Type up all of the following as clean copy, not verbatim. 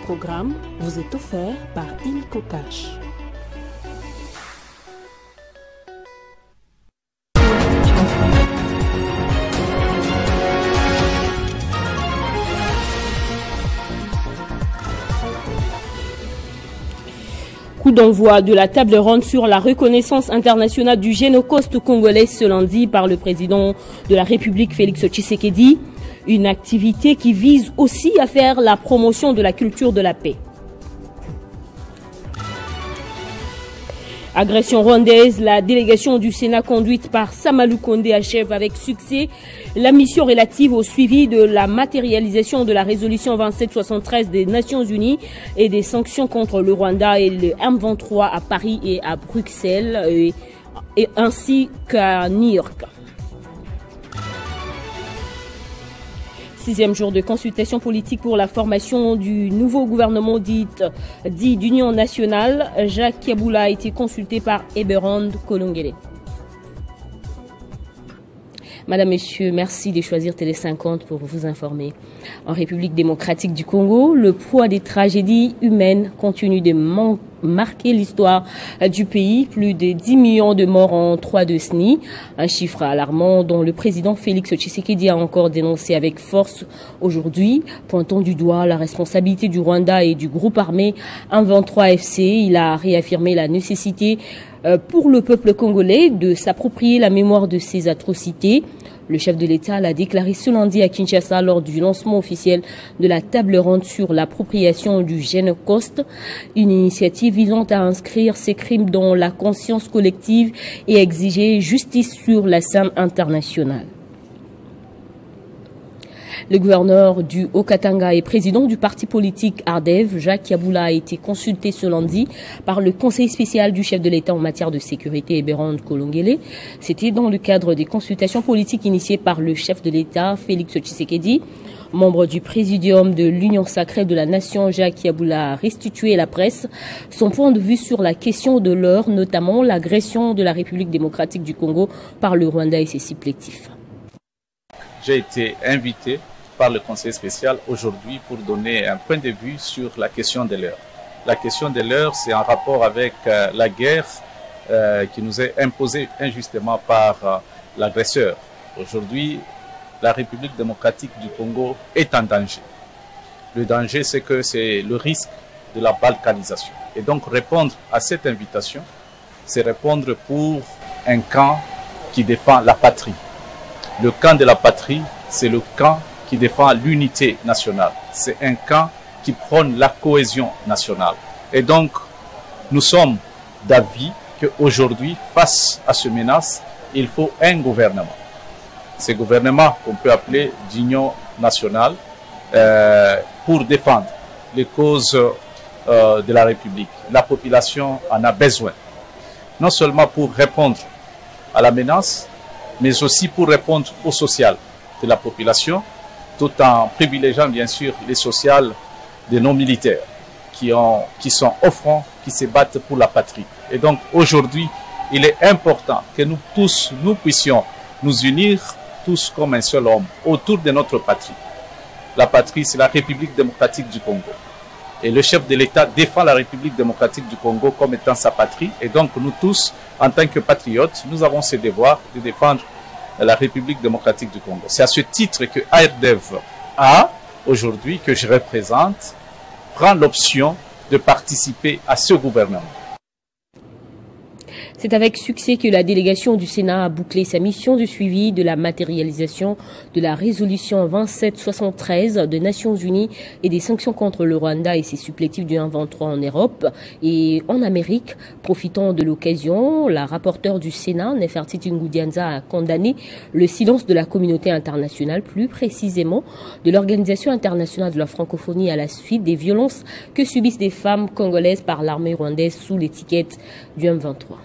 programme vous est offert par Illico Cash. Coup d'envoi de la table ronde sur la reconnaissance internationale du génocide congolais ce lundi par le président de la République Félix Tshisekedi. Une activité qui vise aussi à faire la promotion de la culture de la paix. Agression rwandaise, la délégation du Sénat conduite par Samalou Kondé achève avec succès la mission relative au suivi de la matérialisation de la résolution 2773 des Nations Unies et des sanctions contre le Rwanda et le M23 à Paris et à Bruxelles et ainsi qu'à New York. 6e jour de consultation politique pour la formation du nouveau gouvernement dit d'Union nationale. Jacques Kiaboula a été consulté par Eberhard Kolongele. Madame, Monsieur, merci de choisir Télé 50 pour vous informer. En République démocratique du Congo, le poids des tragédies humaines continue de marquer l'histoire du pays. Plus de 10 millions de morts en 3 décennies. Un chiffre alarmant dont le président Félix Tshisekedi a encore dénoncé avec force aujourd'hui, pointant du doigt la responsabilité du Rwanda et du groupe armé M23 FC. Il a réaffirmé la nécessité pour le peuple congolais de s'approprier la mémoire de ces atrocités. Le chef de l'État l'a déclaré ce lundi à Kinshasa lors du lancement officiel de la table ronde sur l'appropriation du génocide, une initiative visant à inscrire ces crimes dans la conscience collective et exiger justice sur la scène internationale. Le gouverneur du Haut-Katanga et président du parti politique Ardev, Jacques Kiaboula, a été consulté ce lundi par le conseil spécial du chef de l'État en matière de sécurité, Eberhard Kolongele. C'était dans le cadre des consultations politiques initiées par le chef de l'État, Félix Tshisekedi. Membre du présidium de l'Union sacrée de la nation, Jacques Kiaboula a restitué à la presse son point de vue sur la question de l'heure, notamment l'agression de la République démocratique du Congo par le Rwanda et ses supplétifs. J'ai été invité par le conseil spécial aujourd'hui pour donner un point de vue sur la question de l'heure. La question de l'heure, c'est en rapport avec la guerre qui nous est imposée injustement par l'agresseur. Aujourd'hui, la République démocratique du Congo est en danger. Le danger, c'est que c'est le risque de la balkanisation. Et donc répondre à cette invitation, c'est répondre pour un camp qui défend la patrie. Le camp de la patrie, c'est le camp qui défend l'unité nationale. C'est un camp qui prône la cohésion nationale. Et donc, nous sommes d'avis qu'aujourd'hui, face à ce menace, il faut un gouvernement. Ce gouvernement qu'on peut appeler d'union nationale pour défendre les causes de la République. La population en a besoin. Non seulement pour répondre à la menace, mais aussi pour répondre au social de la population, tout en privilégiant bien sûr les sociales de nos militaires qui sont au front, qui se battent pour la patrie. Et donc aujourd'hui, il est important que nous tous, nous puissions nous unir tous comme un seul homme autour de notre patrie. La patrie, c'est la République démocratique du Congo. Et le chef de l'État défend la République démocratique du Congo comme étant sa patrie. Et donc nous tous, en tant que patriotes, nous avons ce devoir de défendre la République démocratique du Congo. C'est à ce titre que ARDEV a, aujourd'hui, que je représente, prend l'option de participer à ce gouvernement. C'est avec succès que la délégation du Sénat a bouclé sa mission de suivi de la matérialisation de la résolution 2773 des Nations Unies et des sanctions contre le Rwanda et ses supplétifs du M23 en Europe et en Amérique. Profitant de l'occasion, la rapporteure du Sénat, Nefertiti Ngoudianza, a condamné le silence de la communauté internationale, plus précisément de l'Organisation internationale de la francophonie à la suite des violences que subissent des femmes congolaises par l'armée rwandaise sous l'étiquette du M23.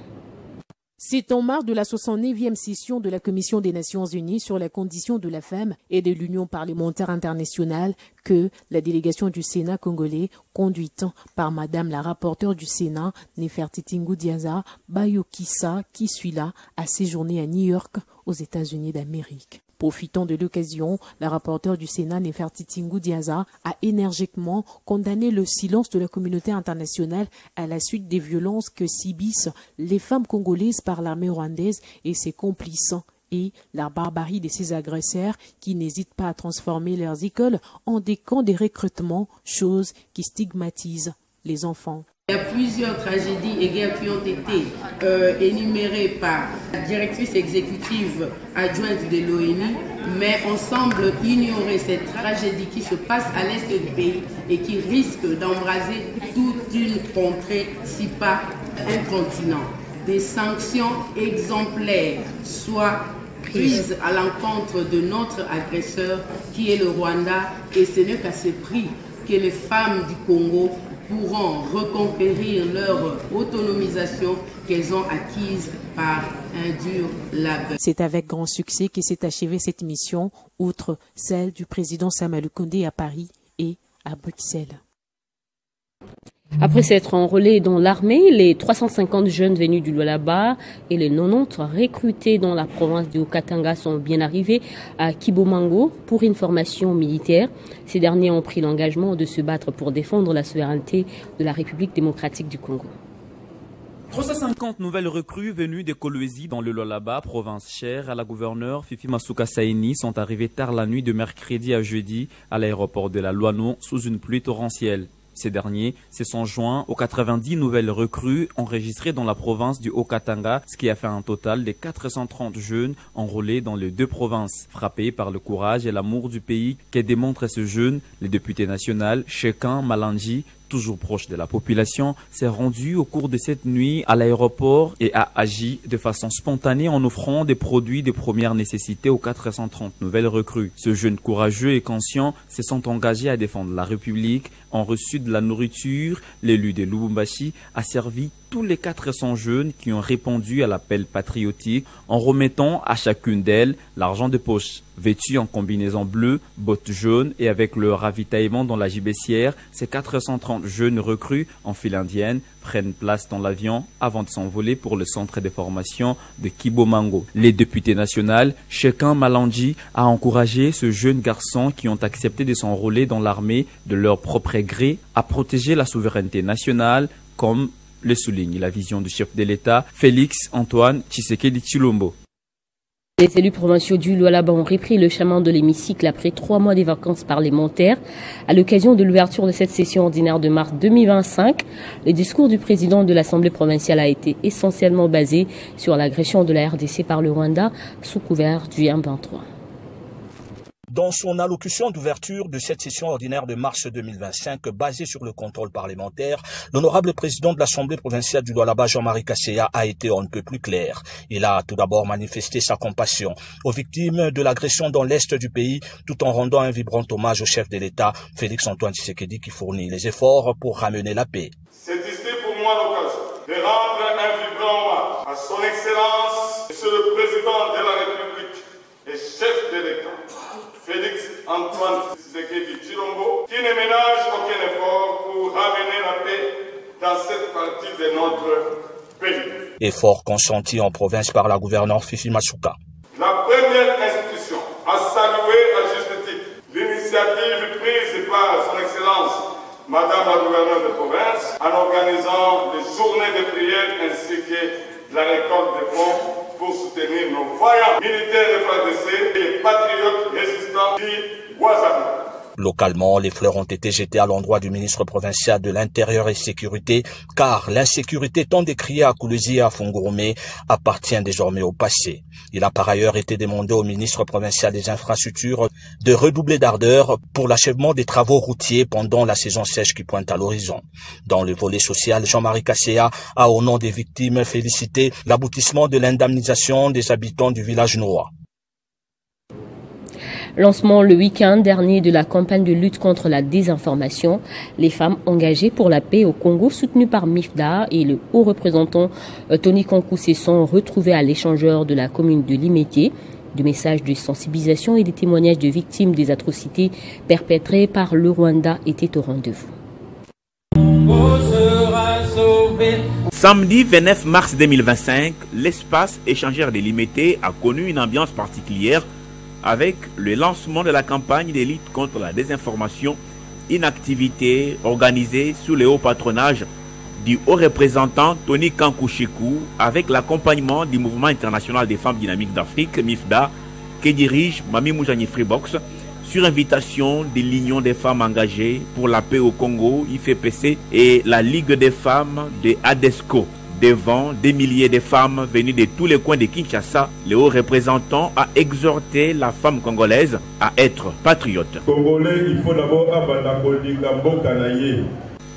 C'est en marge de la 69e session de la Commission des Nations Unies sur la condition de la femme et de l'Union parlementaire internationale que la délégation du Sénat congolais, conduite par Madame la rapporteure du Sénat, Nefertiti Ngoudianza Bayokissa, qui suit là, a séjourné à New York, aux États-Unis d'Amérique. Profitant de l'occasion, la rapporteure du Sénat, Nefertiti Ngoudiaza, a énergiquement condamné le silence de la communauté internationale à la suite des violences que subissent les femmes congolaises par l'armée rwandaise et ses complices, et la barbarie de ces agresseurs qui n'hésitent pas à transformer leurs écoles en des camps de recrutement, chose qui stigmatise les enfants. Il y a plusieurs tragédies et guerres qui ont été énumérées par la directrice exécutive adjointe de l'ONU, mais on semble ignorer cette tragédie qui se passe à l'est du pays et qui risque d'embraser toute une contrée, si pas un continent. Des sanctions exemplaires soient prises à l'encontre de notre agresseur qui est le Rwanda, et ce n'est qu'à ce prix que les femmes du Congo pourront reconquérir leur autonomisation qu'elles ont acquise par un dur labeur. C'est avec grand succès que s'est achevée cette mission, outre celle du président Sama Lukonde à Paris et à Bruxelles. Après s'être enrôlés dans l'armée, les 350 jeunes venus du Lualaba et les 90 recrutés dans la province du Haut-Katanga sont bien arrivés à Kibomango pour une formation militaire. Ces derniers ont pris l'engagement de se battre pour défendre la souveraineté de la République démocratique du Congo. 350 nouvelles recrues venues de Kolwezi dans le Lualaba, province chère à la gouverneure Fifi Masuka Saini, sont arrivées tard la nuit de mercredi à jeudi à l'aéroport de la Loano sous une pluie torrentielle. Ces derniers se sont joints aux 90 nouvelles recrues enregistrées dans la province du Haut-Katanga, ce qui a fait un total de 430 jeunes enrôlés dans les deux provinces. Frappés par le courage et l'amour du pays que démontre ce jeune, le député national Shekan Malanji, toujours proche de la population, s'est rendu au cours de cette nuit à l'aéroport et a agi de façon spontanée en offrant des produits de première nécessité aux 430 nouvelles recrues. Ce jeune courageux et conscient se sont engagés à défendre la République, ont reçu de la nourriture. L'élu de Lubumbashi a servi tous les 400 jeunes qui ont répondu à l'appel patriotique en remettant à chacune d'elles l'argent de poche. Vêtus en combinaison bleue, bottes jaunes et avec leur ravitaillement dans la gibecière, ces 430 jeunes recrues en file indienne prennent place dans l'avion avant de s'envoler pour le centre de formation de Kibomango. Les députés nationaux, Shekan Malanji, a encouragé ce jeune garçon qui ont accepté de s'enrôler dans l'armée de leur propre gré à protéger la souveraineté nationale, comme le souligne la vision du chef de l'État, Félix Antoine Tshisekedi Tshilombo. Les élus provinciaux du Lualaba ont repris le chemin de l'hémicycle après 3 mois de vacances parlementaires. À l'occasion de l'ouverture de cette session ordinaire de mars 2025, le discours du président de l'Assemblée provinciale a été essentiellement basé sur l'agression de la RDC par le Rwanda sous couvert du M23. Dans son allocution d'ouverture de cette session ordinaire de mars 2025, basée sur le contrôle parlementaire, l'honorable président de l'Assemblée provinciale du Lualaba, Jean-Marie Kasseya, a été on ne peut plus clair. Il a tout d'abord manifesté sa compassion aux victimes de l'agression dans l'est du pays, tout en rendant un vibrant hommage au chef de l'État, Félix Antoine Tshisekedi, qui fournit les efforts pour ramener la paix. C'est ici pour moi l'occasion de rendre un vibrant hommage à son Excellence, Monsieur le Président de la République et chef de l'État, Félix Antoine Tshisekedi Tshilombo, qui ne ménage aucun effort pour ramener la paix dans cette partie de notre pays. Effort consenti en province par la gouverneure Fifi Masuka. La première institution a salué à juste titre l'initiative prise par son Excellence Madame la gouverneure de province en organisant des journées de prière ainsi que la récolte de fonds pour soutenir nos voyants militaires FARDC et les patriotes résistants du Ouazzabou. Localement, les fleurs ont été jetées à l'endroit du ministre provincial de l'Intérieur et Sécurité, car l'insécurité tant décriée à Kolwezi et à Fungurumé appartient désormais au passé. Il a par ailleurs été demandé au ministre provincial des Infrastructures de redoubler d'ardeur pour l'achèvement des travaux routiers pendant la saison sèche qui pointe à l'horizon. Dans le volet social, Jean-Marie Kasseya a, au nom des victimes, félicité l'aboutissement de l'indemnisation des habitants du village Noa. Lancement le week-end dernier de la campagne de lutte contre la désinformation. Les femmes engagées pour la paix au Congo, soutenues par MIFDA et le haut représentant Tony Kankou, se sont retrouvées à l'échangeur de la commune de Limete. Des messages de sensibilisation et des témoignages de victimes des atrocités perpétrées par le Rwanda étaient au rendez-vous. Samedi 29 mars 2025, l'espace échangeur de Limete a connu une ambiance particulière avec le lancement de la campagne de lutte contre la désinformation, une activité organisée sous le haut patronage du haut représentant Tony Kankou-Chekou avec l'accompagnement du Mouvement international des femmes dynamiques d'Afrique, MIFDA, que dirige Mami Moujani Freebox, sur invitation de l'Union des femmes engagées pour la paix au Congo, IFPC, et la Ligue des femmes de ADESCO. Devant des milliers de femmes venues de tous les coins de Kinshasa, le haut représentant a exhorté la femme congolaise à être patriote. Congolais, il faut d'abord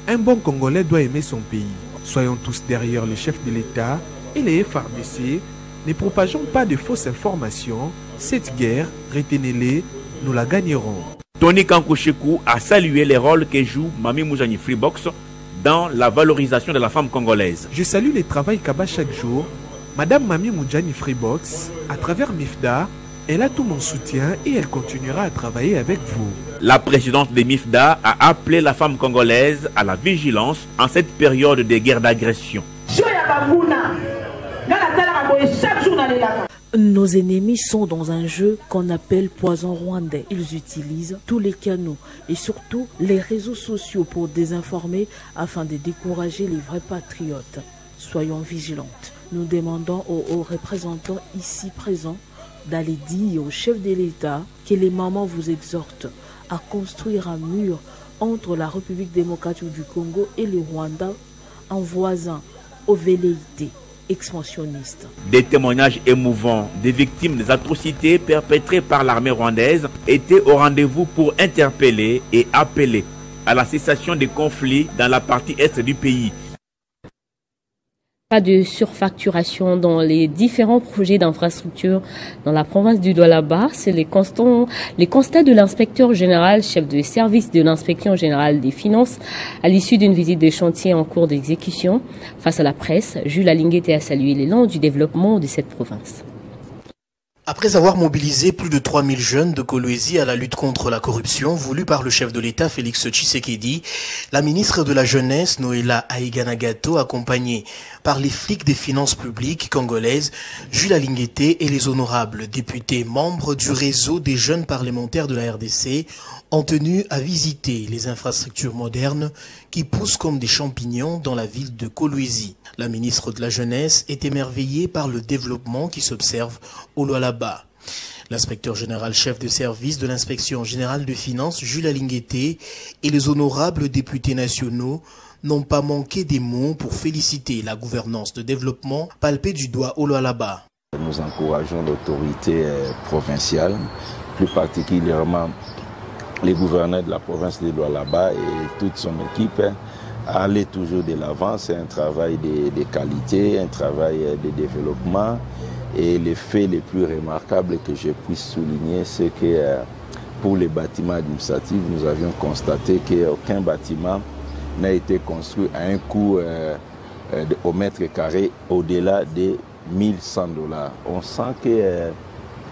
un bon Congolais doit aimer son pays. Soyons tous derrière le chef de l'État et les FARDC. Ne propageons pas de fausses informations. Cette guerre, retenez-les, nous la gagnerons. Tony Kankou-Chekou a salué les rôles que joue Mami Moujani Freebox dans la valorisation de la femme congolaise. Je salue le travail qu'abat chaque jour Madame Mami Moujani Freebox. À travers MIFDA, elle a tout mon soutien et elle continuera à travailler avec vous. La présidente de MIFDA a appelé la femme congolaise à la vigilance en cette période de guerre d'agression. Nos ennemis sont dans un jeu qu'on appelle poison rwandais. Ils utilisent tous les canaux et surtout les réseaux sociaux pour désinformer afin de décourager les vrais patriotes. Soyons vigilantes. Nous demandons aux hauts représentants ici présents d'aller dire au chef de l'État que les mamans vous exhortent à construire un mur entre la République démocratique du Congo et le Rwanda, en voisin aux velléités expansionnistes. Des témoignages émouvants des victimes des atrocités perpétrées par l'armée rwandaise étaient au rendez-vous pour interpeller et appeler à la cessation des conflits dans la partie est du pays. Pas de surfacturation dans les différents projets d'infrastructure dans la province du Douala-Ba. C'est les constats de l'inspecteur général, chef de service de l'inspection générale des finances, à l'issue d'une visite de chantier en cours d'exécution. Face à la presse, Jules Alinguete a salué l'élan du développement de cette province. Après avoir mobilisé plus de 3000 jeunes de Kolwezi à la lutte contre la corruption voulue par le chef de l'État Félix Tshisekedi, la ministre de la Jeunesse Noéla Aiganagato, accompagnée par les flics des finances publiques congolaises, Jules Alinguete et les honorables députés membres du réseau des jeunes parlementaires de la RDC, ont tenu à visiter les infrastructures modernes qui poussent comme des champignons dans la ville de Kolwezi. La ministre de la Jeunesse est émerveillée par le développement qui s'observe au Douala-Ba. L'inspecteur général chef de service de l'inspection générale de finances, Jules Alinguete, et les honorables députés nationaux n'ont pas manqué des mots pour féliciter la gouvernance de développement palpée du doigt au Douala-Ba. Nous encourageons l'autorité provinciale, plus particulièrement les gouverneurs de la province de Douala-Ba et toute son équipe à aller toujours de l'avant. C'est un travail de qualité, un travail de développement. Et les faits les plus remarquables que je puisse souligner, c'est que pour les bâtiments administratifs, nous avions constaté qu'aucun bâtiment n'a été construit à un coût au mètre carré au-delà de $1100. On sent que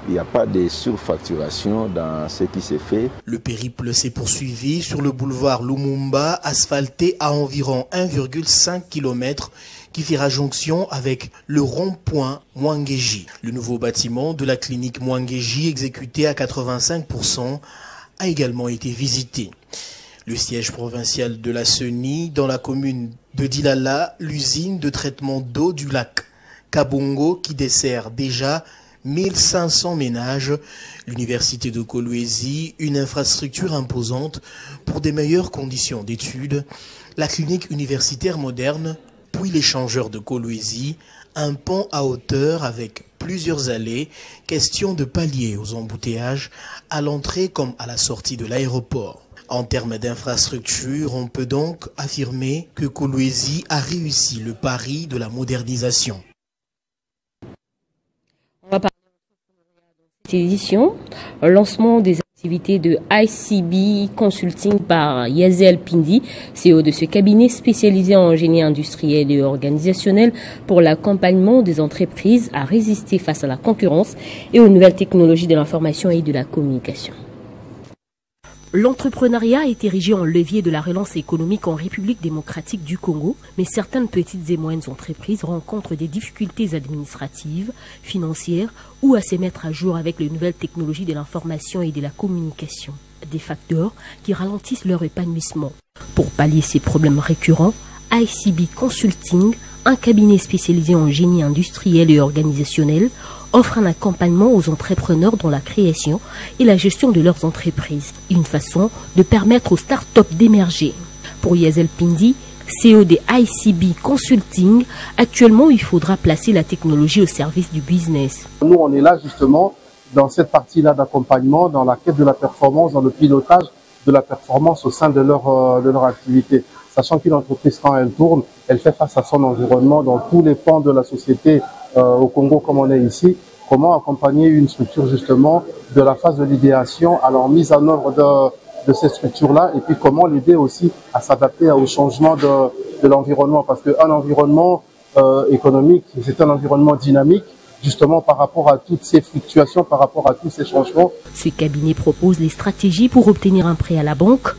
il n'y a pas de surfacturation dans ce qui s'est fait. Le périple s'est poursuivi sur le boulevard Lumumba, asphalté à environ 1,5 km, qui fera jonction avec le rond-point Mwangeji. Le nouveau bâtiment de la clinique Mwangeji, exécuté à 85%, a également été visité. Le siège provincial de la CENI, dans la commune de Dilala, l'usine de traitement d'eau du lac Kabongo, qui dessert déjà 1500 ménages, l'université de Kolwezi, une infrastructure imposante pour des meilleures conditions d'études, la clinique universitaire moderne, puis l'échangeur de Kolwezi, un pont à hauteur avec plusieurs allées, question de pallier aux embouteillages à l'entrée comme à la sortie de l'aéroport. En termes d'infrastructure, on peut donc affirmer que Kolwezi a réussi le pari de la modernisation. On va parler de cette édition, lancement des activités de ICB Consulting par Yazel Pindi, CEO de ce cabinet spécialisé en génie industriel et organisationnel pour l'accompagnement des entreprises à résister face à la concurrence et aux nouvelles technologies de l'information et de la communication. L'entrepreneuriat est érigé en levier de la relance économique en République démocratique du Congo, mais certaines petites et moyennes entreprises rencontrent des difficultés administratives, financières ou à se mettre à jour avec les nouvelles technologies de l'information et de la communication. Des facteurs qui ralentissent leur épanouissement. Pour pallier ces problèmes récurrents, ICB Consulting, un cabinet spécialisé en génie industriel et organisationnel, offre un accompagnement aux entrepreneurs dans la création et la gestion de leurs entreprises. Une façon de permettre aux startups d'émerger. Pour Yazel Pindi, CEO de ICB Consulting, actuellement il faudra placer la technologie au service du business. Nous on est là justement dans cette partie-là d'accompagnement, dans la quête de la performance, dans le pilotage de la performance au sein de leur activité. Sachant qu'une entreprise, quand elle tourne, elle fait face à son environnement dans tous les pans de la société au Congo comme on est ici. Comment accompagner une structure justement de la phase de l'idéation à la mise en œuvre de ces structures-là et puis comment l'aider aussi à s'adapter au changement de l'environnement. Parce qu'un environnement économique, c'est un environnement dynamique justement par rapport à toutes ces fluctuations, par rapport à tous ces changements. Ce cabinet propose les stratégies pour obtenir un prêt à la banque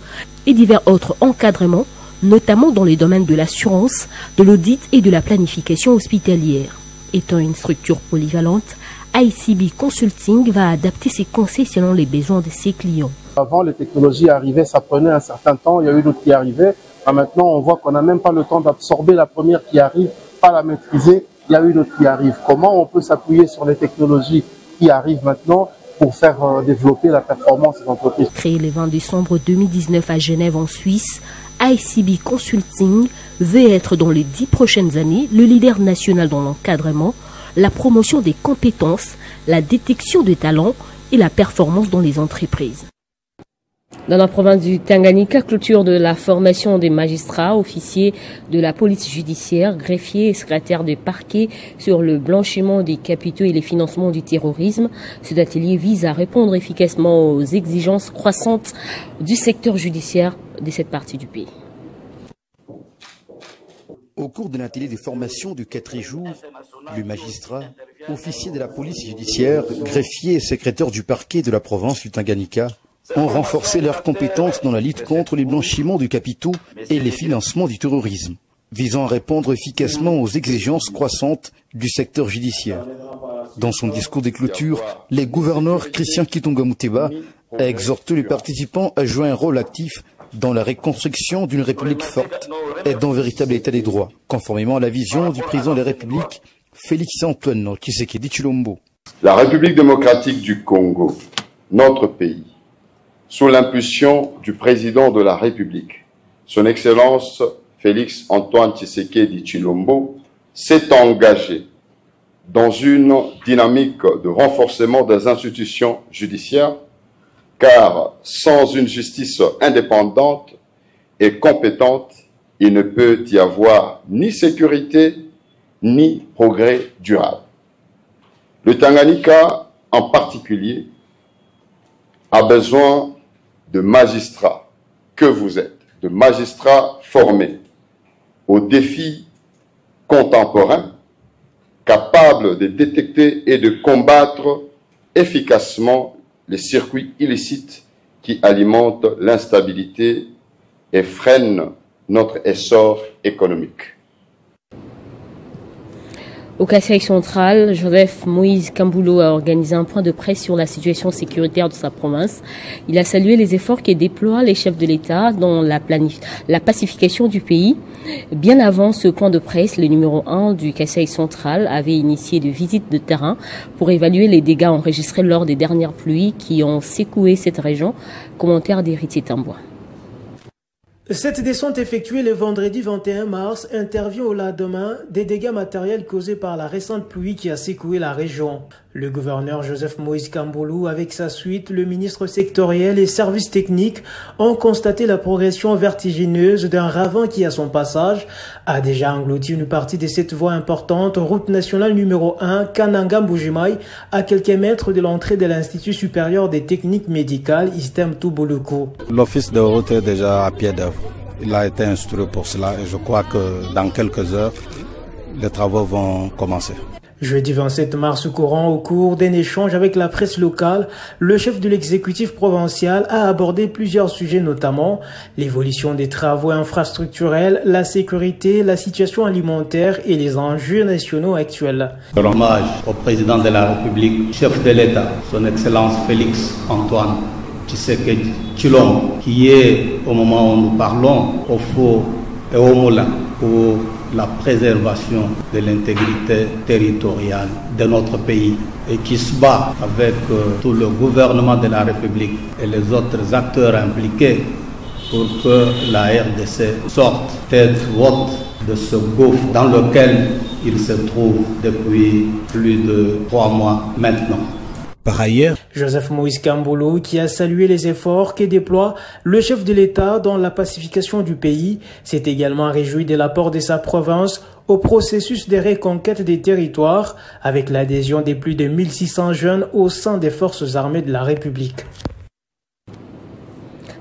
et divers autres encadrements, notamment dans les domaines de l'assurance, de l'audit et de la planification hospitalière. Étant une structure polyvalente, ICB Consulting va adapter ses conseils selon les besoins de ses clients. Avant, les technologies arrivaient, ça prenait un certain temps, il y a eu d'autres qui arrivaient. Maintenant, on voit qu'on n'a même pas le temps d'absorber la première qui arrive, pas la maîtriser, il y a eu d'autres qui arrivent. Comment on peut s'appuyer sur les technologies qui arrivent maintenant pour faire développer la performance des entreprises? Créé le 20 décembre 2019 à Genève en Suisse, ICB Consulting veut être dans les 10 prochaines années le leader national dans l'encadrement, la promotion des compétences, la détection des talents et la performance dans les entreprises. Dans la province du Tanganyika, clôture de la formation des magistrats, officiers de la police judiciaire, greffiers et secrétaires des parquets sur le blanchiment des capitaux et les financements du terrorisme. Cet atelier vise à répondre efficacement aux exigences croissantes du secteur judiciaire de cette partie du pays. Au cours d'un atelier de formation de 4 jours, le magistrat, officier de la police judiciaire, greffier et secrétaire du parquet de la province du Tanganyika ont renforcé leurs compétences dans la lutte contre les blanchiments de capitaux et les financements du terrorisme, visant à répondre efficacement aux exigences croissantes du secteur judiciaire. Dans son discours de clôture, le gouverneur Christian Kitunga Muteba a exhorté les participants à jouer un rôle actif dans la reconstruction d'une république forte et d'un véritable état des droits, conformément à la vision du président de la République, Félix-Antoine Tshisekedi Tshilombo. La République démocratique du Congo, notre pays, sous l'impulsion du président de la République, son Excellence Félix-Antoine Tshisekedi Tshilombo, s'est engagé dans une dynamique de renforcement des institutions judiciaires, car sans une justice indépendante et compétente, il ne peut y avoir ni sécurité ni progrès durable. Le Tanganyika, en particulier, a besoin de magistrats que vous êtes, de magistrats formés aux défis contemporains, capables de détecter et de combattre efficacement les circuits illicites qui alimentent l'instabilité et freinent notre essor économique. Au Kasaï central, Joseph Moïse Kamboulou a organisé un point de presse sur la situation sécuritaire de sa province. Il a salué les efforts que déploient les chefs de l'État dans la pacification du pays. Bien avant ce point de presse, le numéro 1 du Kasaï central avait initié des visites de terrain pour évaluer les dégâts enregistrés lors des dernières pluies qui ont secoué cette région. Commentaire d'Héritier Tambois. Cette descente effectuée le vendredi 21 mars intervient au lendemain des dégâts matériels causés par la récente pluie qui a secoué la région. Le gouverneur Joseph Moïse Kamboulou, avec sa suite, le ministre sectoriel et services techniques ont constaté la progression vertigineuse d'un ravin qui, à son passage, a déjà englouti une partie de cette voie importante, route nationale numéro 1, Kananga-Mbujimai, à quelques mètres de l'entrée de l'Institut supérieur des techniques médicales, Istem Toubouloko. L'office de route est déjà à pied d'œuvre. Il a été instruit pour cela et je crois que dans quelques heures, les travaux vont commencer. Jeudi 27 mars courant, au cours d'un échange avec la presse locale, le chef de l'exécutif provincial a abordé plusieurs sujets, notamment l'évolution des travaux infrastructurels, la sécurité, la situation alimentaire et les enjeux nationaux actuels. Hommage au président de la République, chef de l'État, son Excellence Félix Antoine Tshisekedi Tshilombo, qui est, au moment où nous parlons, au feu et au moulin pour la préservation de l'intégrité territoriale de notre pays et qui se bat avec tout le gouvernement de la République et les autres acteurs impliqués pour que la RDC sorte tête haute de ce gouffre dans lequel il se trouve depuis plus de 3 mois maintenant. Par ailleurs, Joseph Moïse Kambolo, qui a salué les efforts que déploie le chef de l'État dans la pacification du pays, s'est également réjoui de l'apport de sa province au processus de reconquête des territoires avec l'adhésion de plus de 1600 jeunes au sein des forces armées de la République.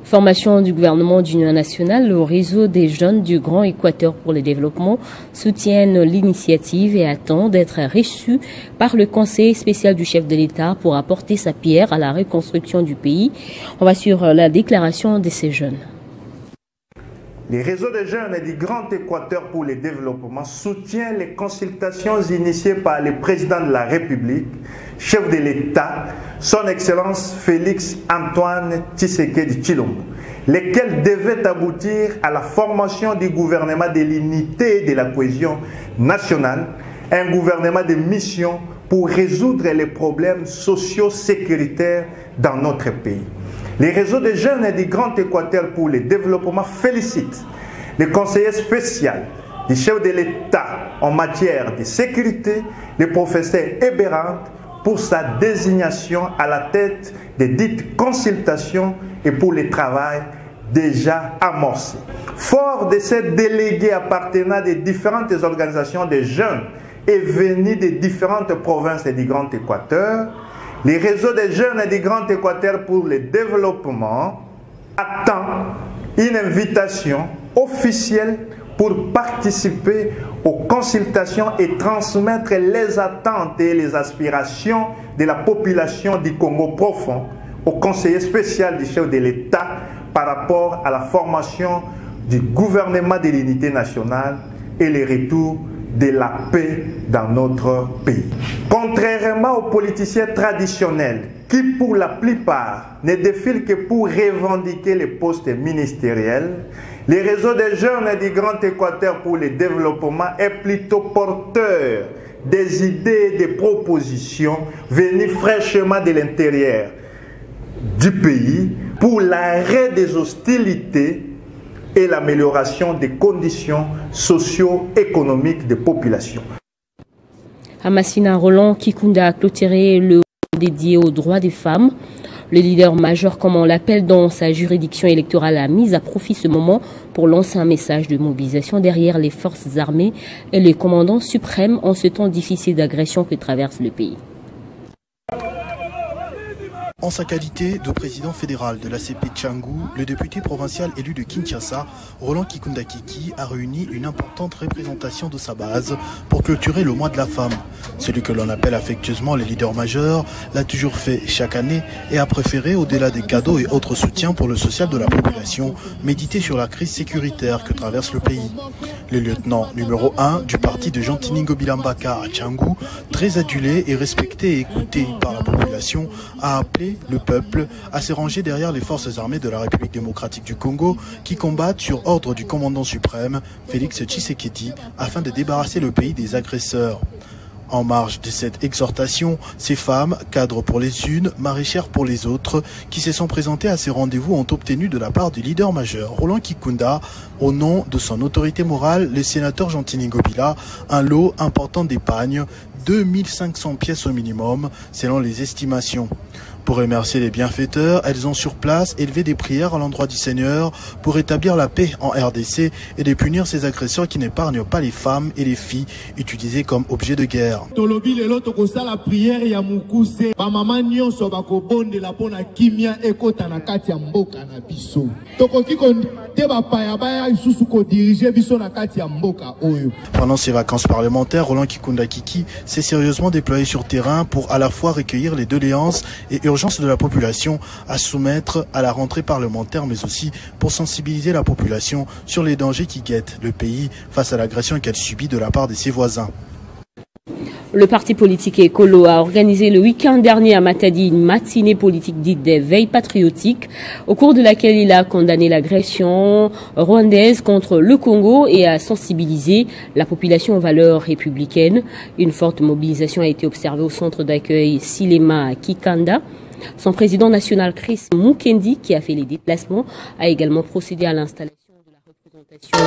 Formation du gouvernement d'Union nationale, le réseau des jeunes du Grand Équateur pour le développement soutiennent l'initiative et attendent d'être reçus par le conseil spécial du chef de l'État pour apporter sa pierre à la reconstruction du pays. On va sur la déclaration de ces jeunes. Les réseaux des jeunes du Grand Équateur pour le développement soutient les consultations initiées par le président de la République, chef de l'État, son Excellence Félix Antoine Tshisekedi Tshilombo, lesquelles devaient aboutir à la formation du gouvernement de l'unité et de la cohésion nationale, un gouvernement de mission pour résoudre les problèmes socio-sécuritaires dans notre pays. Les réseaux des jeunes du Grand Équateur pour le développement félicitent le conseiller spécial du chef de l'État en matière de sécurité, le professeur Eberhard, pour sa désignation à la tête des dites consultations et pour le travail déjà amorcé. Fort de ces délégués appartenant des différentes organisations de jeunes et venus des différentes provinces du Grand Équateur, les réseaux des jeunes du Grand Équateur pour le développement attend une invitation officielle pour participer aux consultations et transmettre les attentes et les aspirations de la population du Congo profond au conseiller spécial du chef de l'État par rapport à la formation du gouvernement de l'unité nationale et le retour de la paix dans notre pays. Contrairement aux politiciens traditionnels qui, pour la plupart, ne défilent que pour revendiquer les postes ministériels, les réseaux des jeunes du Grand Équateur pour le développement est plutôt porteur des idées et des propositions venues fraîchement de l'intérieur du pays pour l'arrêt des hostilités et l'amélioration des conditions socio-économiques des populations. Amassina Roland Kikunda a clôturé le dédié aux droits des femmes. Le leader majeur, comme on l'appelle dans sa juridiction électorale, a mis à profit ce moment pour lancer un message de mobilisation derrière les forces armées et le commandant suprême en ce temps difficile d'agression que traverse le pays. En sa qualité de président fédéral de l'ACP Tchangou, le député provincial élu de Kinshasa, Roland Kikunda Kiki, a réuni une importante représentation de sa base pour clôturer le mois de la femme. Celui que l'on appelle affectueusement le leader majeur l'a toujours fait chaque année et a préféré, au-delà des cadeaux et autres soutiens pour le social de la population, méditer sur la crise sécuritaire que traverse le pays. Le lieutenant numéro 1 du parti de Jean Tiningo Bilambaka à Tchangou, très adulé et respecté et écouté par la population, a appelé le peuple à se ranger derrière les forces armées de la République démocratique du Congo qui combattent sur ordre du commandant suprême, Félix Tshisekedi, afin de débarrasser le pays des agresseurs. En marge de cette exhortation, ces femmes, cadres pour les unes, maraîchères pour les autres, qui se sont présentées à ces rendez-vous ont obtenu de la part du leader majeur, Roland Kikunda, au nom de son autorité morale, le sénateur Jean Tiningo Bila, un lot important d'épargne, 2500 pièces au minimum, selon les estimations. Pour remercier les bienfaiteurs, elles ont sur place élevé des prières à l'endroit du Seigneur pour établir la paix en RDC et de punir ces agresseurs qui n'épargnent pas les femmes et les filles utilisées comme objets de guerre. Pendant ces vacances parlementaires, Roland Kikunda Kiki s'est sérieusement déployé sur terrain pour à la fois recueillir les doléances et urgences de la population à soumettre à la rentrée parlementaire, mais aussi pour sensibiliser la population sur les dangers qui guettent le pays face à l'agression qu'elle subit de la part de ses voisins. Le parti politique Écolo a organisé le week-end dernier à Matadi une matinée politique dite des veilles patriotiques, au cours de laquelle il a condamné l'agression rwandaise contre le Congo et a sensibilisé la population aux valeurs républicaines. Une forte mobilisation a été observée au centre d'accueil Silema à Kikanda. Son président national Chris Mukendi, qui a fait les déplacements, a également procédé à l'installation de la représentation.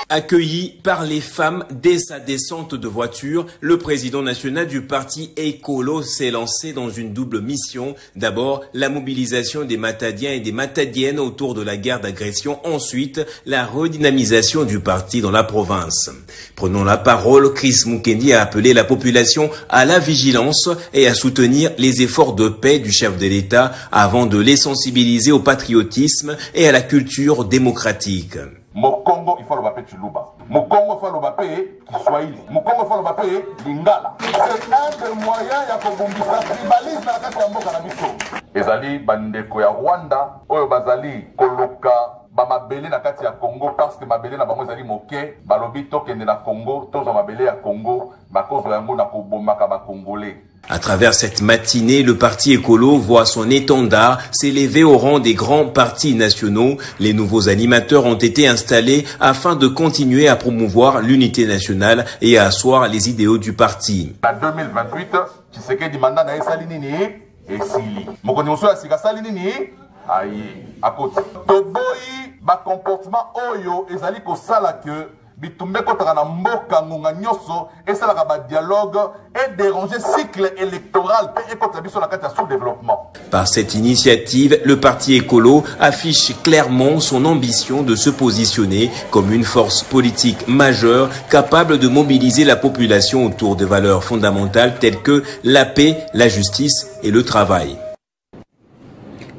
Accueilli par les femmes dès sa descente de voiture, le président national du parti Écolo s'est lancé dans une double mission. D'abord, la mobilisation des Matadiens et des Matadiennes autour de la guerre d'agression. Ensuite, la redynamisation du parti dans la province. Prenant la parole, Chris Mukendi a appelé la population à la vigilance et à soutenir les efforts de paix du chef de l'État avant de les sensibiliser au patriotisme et à la culture démocratique. Mokongo, il faut le baper Chuluba. Mokongo, il faut le baper Kiswahili. Mokongo, il faut le baper Lingala. C'est un des moyens ya kobumbisa tribalisme na kati ya mboka na biso. Ezali bandeko ya Rwanda, oyo bazali koloka bamabele na kati ya Congo parce que mabele na bango ezali moke, balobi tokende na Congo, tozo mabele ya Congo, bakozo yango na kobomaka ba Congolais. À travers cette matinée, le parti Écolo voit son étendard s'élever au rang des grands partis nationaux. Les nouveaux animateurs ont été installés afin de continuer à promouvoir l'unité nationale et à asseoir les idéaux du parti. En 2028, Tshisekedi mandat na esali nini esili. Mokoni mosusu asika sali nini ayi akoti. Toboyi ba comportement oyo ezali kosala que bitumbe kotaka na mboka ngonga nyoso esalaka ba dialogue et déranger cycle électoral pe ekota biso na kati ya sous-développement. Par cette initiative, le parti Écolo affiche clairement son ambition de se positionner comme une force politique majeure capable de mobiliser la population autour de valeurs fondamentales telles que la paix, la justice et le travail.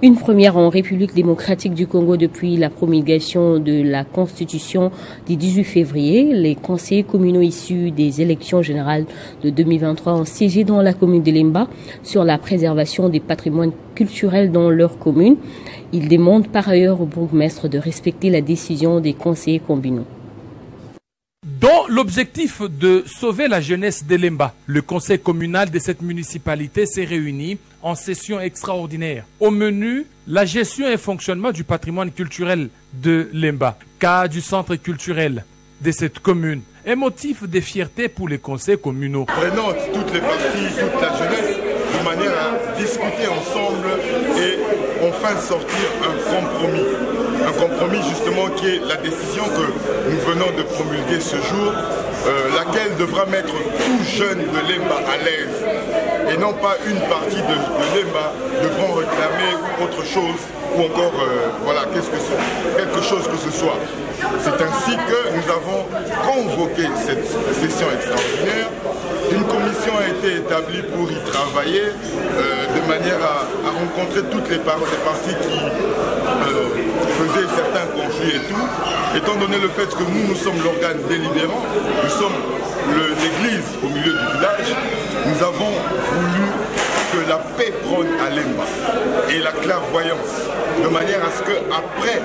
Une première en République démocratique du Congo depuis la promulgation de la Constitution du 18 février. Les conseillers communaux issus des élections générales de 2023 ont siégé dans la commune de Lemba sur la préservation des patrimoines culturels dans leur commune. Ils demandent par ailleurs au bourgmestre de respecter la décision des conseillers communaux. Dans l'objectif de sauver la jeunesse de Lemba, le conseil communal de cette municipalité s'est réuni en session extraordinaire. Au menu, la gestion et fonctionnement du patrimoine culturel de Lemba, cas du centre culturel de cette commune, un motif de fierté pour les conseils communaux. Prenons toutes les parties, toute la jeunesse, de manière à discuter ensemble et enfin sortir un compromis. Un compromis justement qui est la décision que nous venons de promulguer ce jour, laquelle devra mettre tout jeune de Lemba à l'aise et non pas une partie de Lemba devront réclamer autre chose ou encore voilà, quelque chose que ce soit. C'est ainsi que nous avons convoqué cette session extraordinaire. Une commission a été établie pour y travailler de manière à rencontrer toutes les parties qui faisaient certains conflits et tout. Étant donné le fait que nous sommes l'organe délibérant, nous sommes l'église au milieu du village, nous avons voulu que la paix prône à Lemba et la clairvoyance, de manière à ce qu'après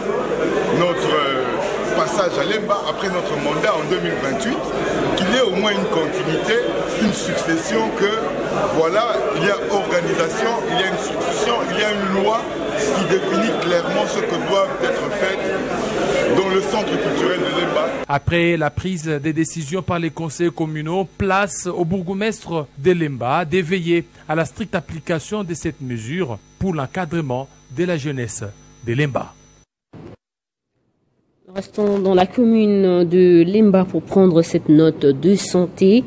notre passage à Lemba, après notre mandat en 2028, qu'il y ait au moins une continuité, une succession, que voilà, il y a organisation, il y a une succession, il y a une loi qui définit clairement ce que doivent être faites dans le centre culturel de Lemba. Après la prise des décisions par les conseils communaux, place au bourgmestre de Lemba d'éveiller à la stricte application de cette mesure pour l'encadrement de la jeunesse de Lemba. Restons dans la commune de Lemba pour prendre cette note de santé.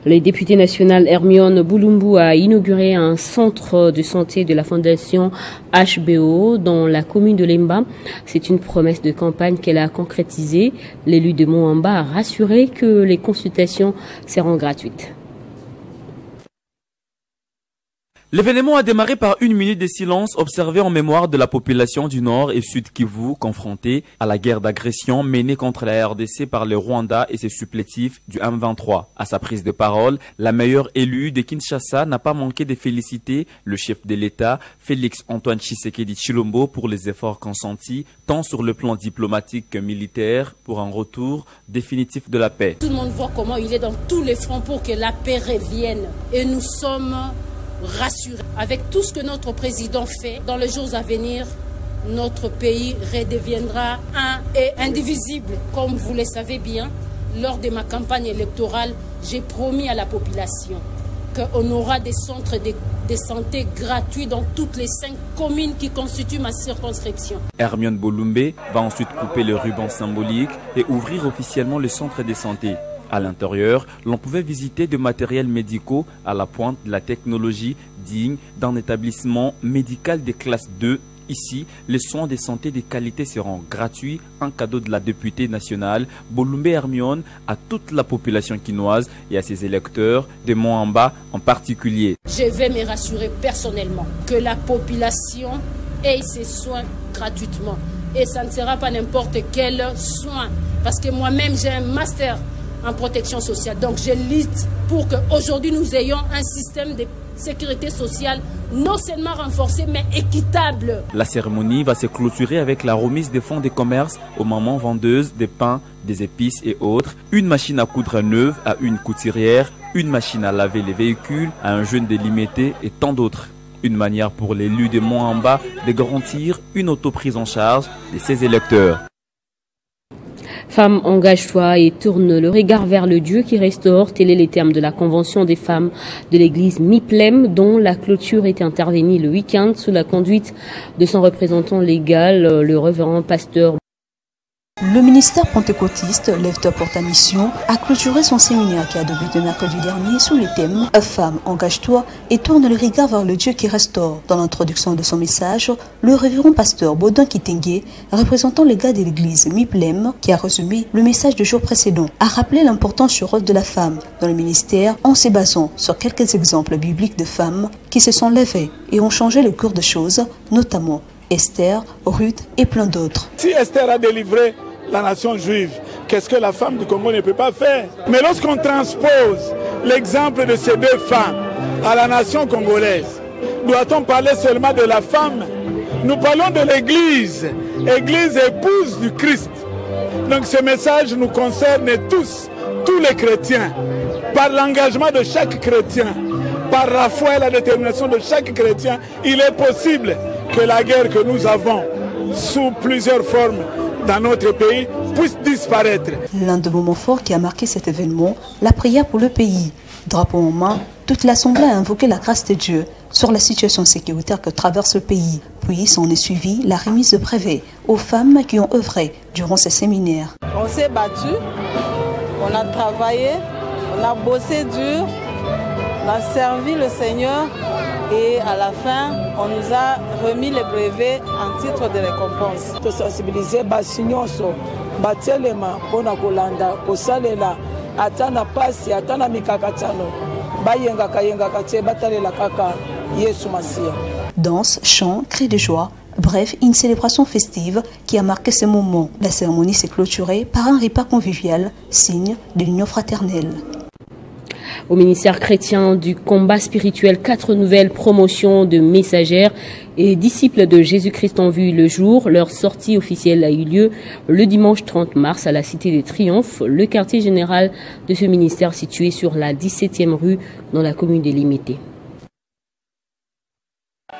Le député national Hermione Boulumbu a inauguré un centre de santé de la fondation HBO dans la commune de Lemba. C'est une promesse de campagne qu'elle a concrétisée. L'élu de Moamba a rassuré que les consultations seront gratuites. L'événement a démarré par une minute de silence observée en mémoire de la population du Nord et Sud Kivu confrontée à la guerre d'agression menée contre la RDC par le Rwanda et ses supplétifs du M23. À sa prise de parole, la meilleure élue de Kinshasa n'a pas manqué de féliciter le chef de l'État, Félix Antoine Tshisekedi Tshilombo, pour les efforts consentis, tant sur le plan diplomatique que militaire, pour un retour définitif de la paix. Tout le monde voit comment il est dans tous les fronts pour que la paix revienne. Et nous sommes rassurés. Avec tout ce que notre président fait, dans les jours à venir, notre pays redeviendra un et indivisible. Comme vous le savez bien, lors de ma campagne électorale, j'ai promis à la population qu'on aura des centres de santé gratuits dans toutes les 5 communes qui constituent ma circonscription. Hermione Boulumbe va ensuite couper le ruban symbolique et ouvrir officiellement le centre de santé. À l'intérieur, l'on pouvait visiter des matériels médicaux à la pointe de la technologie digne d'un établissement médical de classe 2. Ici, les soins de santé de qualité seront gratuits, un cadeau de la députée nationale Boulumbe Hermione à toute la population quinoise et à ses électeurs de Moamba en particulier. Je vais me rassurer personnellement que la population ait ses soins gratuitement. Et ça ne sera pas n'importe quel soin. Parce que moi-même, j'ai un master en protection sociale. Donc je lutte pour qu'aujourd'hui nous ayons un système de sécurité sociale non seulement renforcé mais équitable. La cérémonie va se clôturer avec la remise des fonds de commerce aux mamans vendeuses des pains, des épices et autres, une machine à coudre neuve à une couturière, une machine à laver les véhicules à un jeune délimité et tant d'autres. Une manière pour l'élu de Moamba de garantir une autoprise en charge de ses électeurs. Femmes, engage-toi et tourne le regard vers le Dieu qui restaure. Tels sont les termes de la convention des femmes de l'église Miplem, dont la clôture était intervenue le week-end sous la conduite de son représentant légal, le révérend pasteur. Le ministère pentecôtiste Lève-toi pour ta mission a clôturé son séminaire qui a débuté mercredi dernier sous le thème « Femme, engage-toi et tourne le regard vers le Dieu qui restaure ». Dans l'introduction de son message, le révérend pasteur Baudouin Kitenge, représentant les gars de l'église Miplem, qui a résumé le message du jour précédent, a rappelé l'importance du rôle de la femme dans le ministère en se basant sur quelques exemples bibliques de femmes qui se sont levées et ont changé le cours des choses, notamment Esther, Ruth et plein d'autres. Si Esther a délivré la nation juive, qu'est-ce que la femme du Congo ne peut pas faire? Mais lorsqu'on transpose l'exemple de ces deux femmes à la nation congolaise, doit-on parler seulement de la femme? Nous parlons de l'Église, Église épouse du Christ. Donc ce message nous concerne tous les chrétiens, par l'engagement de chaque chrétien, par la foi et la détermination de chaque chrétien. Il est possible que la guerre que nous avons sous plusieurs formes dans notre pays puisse disparaître. L'un des moments forts qui a marqué cet événement, la prière pour le pays. Drapeau en main, toute l'Assemblée a invoqué la grâce de Dieu sur la situation sécuritaire que traverse le pays. Puis s'en est suivi la remise de brevets aux femmes qui ont œuvré durant ces séminaires. On s'est battu, on a travaillé, on a bossé dur, on a servi le Seigneur et à la fin, on nous a remis les brevets en titre de récompense. De sensibiliser Basignoso, Batelema, Ponakolanda, Kosalela, Atana Pasi, Atana Mikakatano, Bayenga Kayenga Kate, Batalela Kaka, Yesu Masia. Danse, chant, cris de joie. Bref, une célébration festive qui a marqué ce moment. La cérémonie s'est clôturée par un repas convivial, signe de l'union fraternelle. Au ministère chrétien du combat spirituel, 4 nouvelles promotions de messagères et disciples de Jésus-Christ ont vu le jour. Leur sortie officielle a eu lieu le dimanche 30 mars à la Cité des Triomphes, le quartier général de ce ministère situé sur la 17e rue dans la commune des Limités.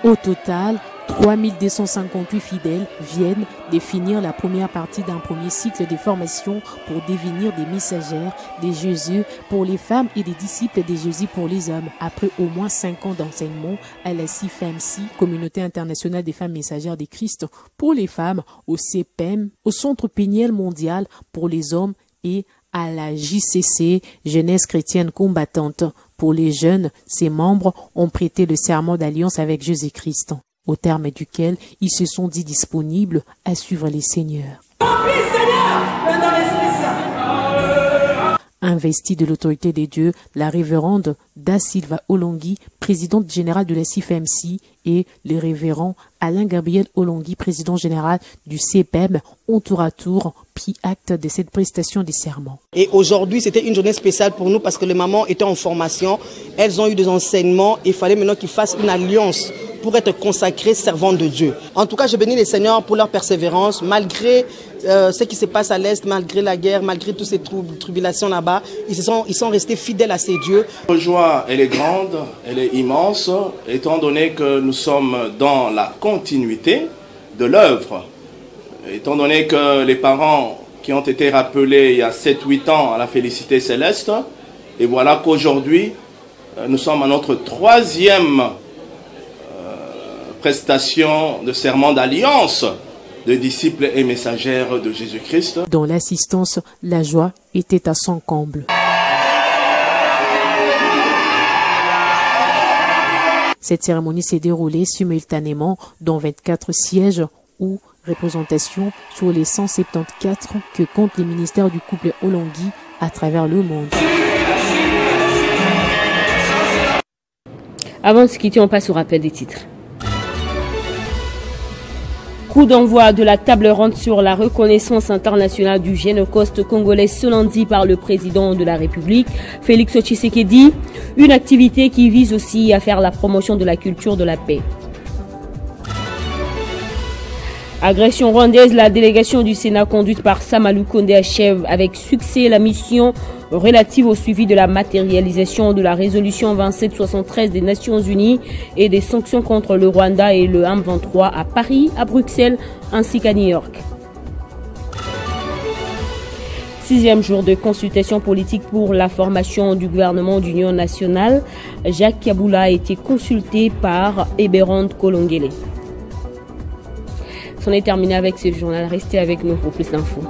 Au total, 3258 fidèles viennent définir la première partie d'un premier cycle de formation pour devenir des messagères de Jésus pour les femmes et des disciples de Jésus pour les hommes. Après au moins 5 ans d'enseignement à la CFMC, Communauté internationale des femmes messagères de Christ pour les femmes, au CPEM, au Centre péniel mondial pour les hommes et à la JCC, Jeunesse chrétienne combattante. Pour les jeunes, ses membres ont prêté le serment d'alliance avec Jésus-Christ, au terme duquel ils se sont dit disponibles à suivre les seigneurs. Investie de l'autorité des dieux, la révérende Da Silva Olongui, présidente générale de la CFMC, et le révérend Alain Gabriel Olongui, président général du CPEM, ont tour à tour pris acte de cette prestation des serments. Et aujourd'hui, c'était une journée spéciale pour nous parce que les mamans étaient en formation, elles ont eu des enseignements, il fallait maintenant qu'ils fassent une alliance pour être consacrés servantes de Dieu. En tout cas, je bénis les seigneurs pour leur persévérance, malgré ce qui se passe à l'Est, malgré la guerre, malgré toutes ces tribulations là-bas, ils sont restés fidèles à ces dieux. La joie, elle est grande, elle est immense, étant donné que nous sommes dans la continuité de l'œuvre. Étant donné que les parents qui ont été rappelés il y a 7-8 ans à la félicité céleste, et voilà qu'aujourd'hui, nous sommes à notre 3e prestation de serment d'alliance de disciples et messagères de Jésus-Christ. Dans l'assistance, la joie était à son comble. Cette cérémonie s'est déroulée simultanément dans 24 sièges ou représentations sur les 174 que compte les ministères du couple Olongui à travers le monde. Avant de se quitter, on passe au rappel des titres. Coup d'envoi de la table ronde sur la reconnaissance internationale du Génocoste congolais ce lundi par le président de la République, Félix Tshisekedi. Une activité qui vise aussi à faire la promotion de la culture de la paix. Agression rwandaise, la délégation du Sénat conduite par Samalou Kondé achève avec succès la mission relative au suivi de la matérialisation de la résolution 2773 des Nations Unies et des sanctions contre le Rwanda et le M23 à Paris, à Bruxelles ainsi qu'à New York. 6e jour de consultation politique pour la formation du gouvernement d'union nationale. Jacques Kaboula a été consulté par Eberhard Kolongele. C'en est terminé avec ce journal. Restez avec nous pour plus d'infos.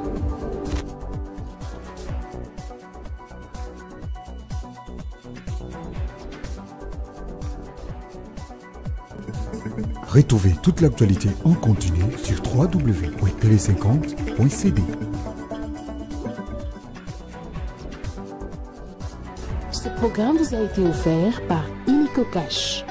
Retrouvez toute l'actualité en continu sur www.tv50.cd. Ce programme vous a été offert par Illico Cash.